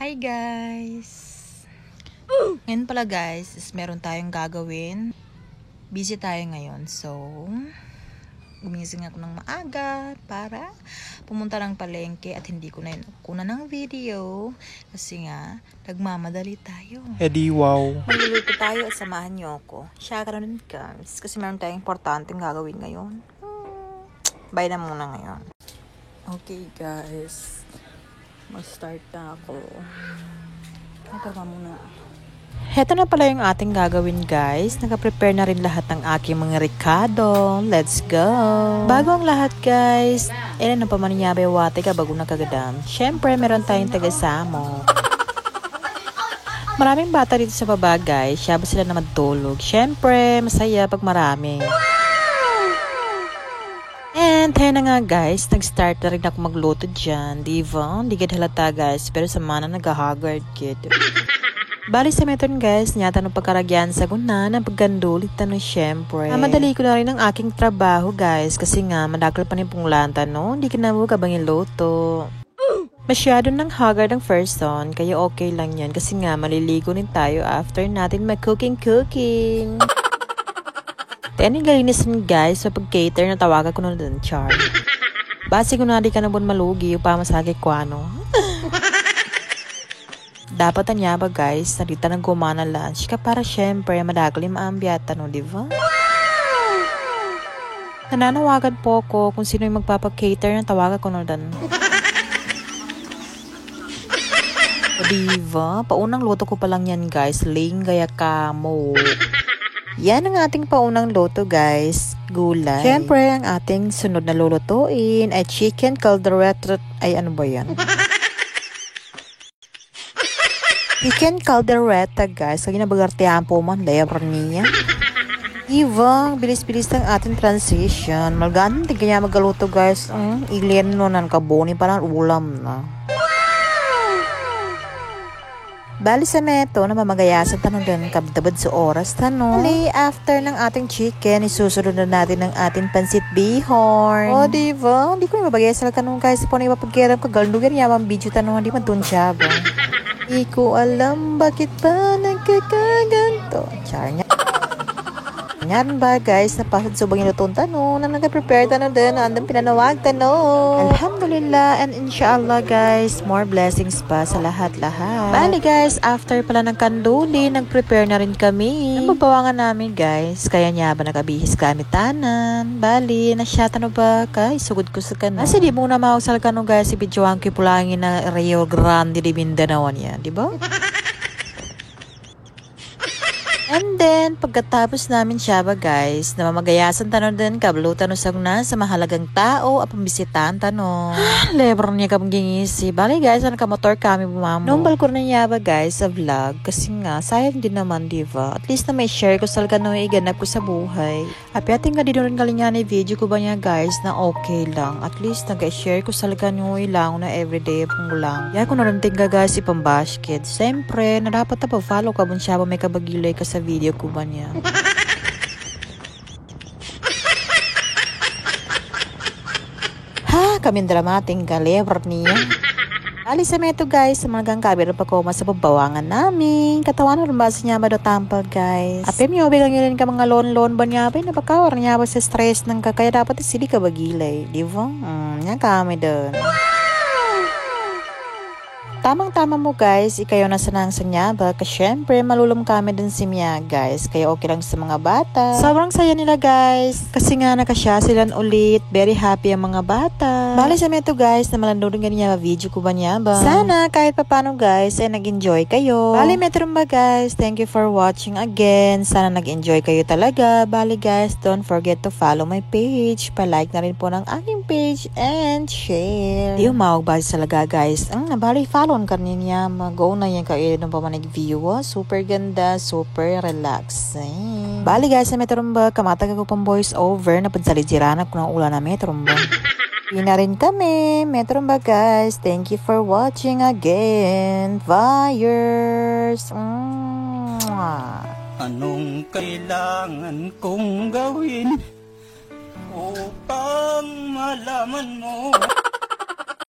Hi guys! Ngayon pala guys, meron tayong gagawin. Busy tayo ngayon. So, gumising ako ng maaga para pumunta ng palengke at hindi ko na yun kuna ng video. Kasi nga, nagmamadali tayo. Edi wow. Magluluto tayo at samahan niyo ako. Siya ka rin guys. Kasi meron tayong importanteng gagawin ngayon. Bye na muna ngayon. Okay guys. Mag-start na ako. Ito ka muna. Heto na pala yung ating gagawin guys. Naka-prepare na rin lahat ng aking mga ricado. Let's go! Bago ang lahat guys, ilan na pa maninyabay wate ka bago nakagadam. Siyempre, meron tayong taga-samo. Maraming bata dito sa baba guys. Siyaba sila na matulog. Siyempre, masaya pag marami. And tayo na nga guys, nag-start na rin ako magluto dyan. Diba? Hindi gad halata guys, pero sa mana nag-haggard kid. Bali sa meton guys, nyata ng pagkaragyan sa guna ng paggandulit no syempre. Madali ko na rin ang aking trabaho guys, kasi nga madakal pa ni punglanta no, hindi ka na mo kabangin luto. Masyado ng haggard ang first son, kaya okay lang yan kasi nga maliligo din tayo after natin mag-cooking. Tening galinisan guys, sa pag-cater na tawagan ko na doon, char. Basi ko na di ka na bon malugi, pa masagi ko ano. Dapat anya ba guys, narita ng gumana lunch ka para syempre madagli maambyata no, di ba? Nananawagan po ko kung sino yung magpapag-cater na tawagan ko na doon. O diba? Paunang luto ko pa lang yan guys, linggaya ka mo. Yan ang ating paunang luto guys, gulay. Siyempre, ang ating sunod na lulutuin ay chicken caldereta. Ay, ano ba yan? Chicken caldereta guys. Kaya nabagartihan po man, labor niya. Ibang, bilis-bilis ng ating transition. Malgaan, hindi kanya magaluto guys. Ilien no, nan kabuni parang ulam na. Bali sa meto na mamagayasan tanong din kabdabad sa oras tanong. Bali, after ng ating chicken, isusunod na natin ng ating pansit bihorn. O, diba? Hindi ko yung mabagayasan tanong guys. Po na ipapagkiram ko, galdugan yaman video tanong, hindi man dun siya ba? Hindi ko alam bakit pa nagkakaganto. Char niya. Yan ba guys, napasad subang inutong tanong na nag-prepare tanong din na andang pinanawag tanong. Alhamdulillah and inshallah guys, more blessings pa sa lahat-lahat. Bali guys, after pala ng kanduli, nag-prepare na rin kami. Nababawangan namin guys, kaya niya ba nagabihis kami tanan. Bali, nasya tanong ba kay sugod ko sa kanon. Kasi di mo na mausal kanon guys, ibidyoan ko pulangin na Rio Grande de Mindanao yan, di ba? And then, pagkatapos namin siya ba guys, na mamagayasan tanong din, kablo tanong na sa mahalagang tao, at pambisitan tanong. Lebron niya kapag gingisi. Bali guys, ano ka motor kami bumamo. Numbal ko na niya ba guys sa vlog, kasi nga, sayang din naman diba? At least na may share ko sa no, iganap ko sa buhay. Apiating nga din rin galingan na video ko ba niya guys, na okay lang. At least nag-share ko sa no, ilang na everyday pong lang. Yan ko naramting ka guys, ipambasket. Siyempre, na dapat na pa-follow ka bun siya ba may kabagilay ka sa video ko ba niya. Ha, kami dramating kalever niya. Alis sa meto guys, sa mga gangkabir pa ko sa pabawangan namin. Katawan na rumasa niya ba do tampal guys. Apim niyo, bilang yun ka mga loan ba niya ba? Napakawar niya ba sa stress ng kakaya dapat isili ka bagilay. Di ba? Yan kami doon. Tamang-tama mo guys, ikayo na sanang sanyaba kasi syempre malulom kami din si Mia guys, kaya okay lang sa mga bata. Sobrang saya nila guys, kasi nga nakasya sila ulit, very happy ang mga bata. Bali sa meto guys, na malandodong ganyan video ko ba niya ba? Sana kahit papano guys, ay nag-enjoy kayo. Bali metro ba guys, thank you for watching again, sana nag-enjoy kayo talaga. Bali guys, don't forget to follow my page, pa-like na rin po ng aking page and share. Di umawag ba talaga guys, bali follow kanina mag-go na yan kayo nung pamanig view. Super ganda, super relaxing. Bali guys, sa Metromba, kamatag ako pang voice over na pansalitiranan ko ng ulan na Metromba. Pina rin kami, Metromba guys. Thank you for watching again. Fires! Anong kailangan kong gawin upang malaman mo?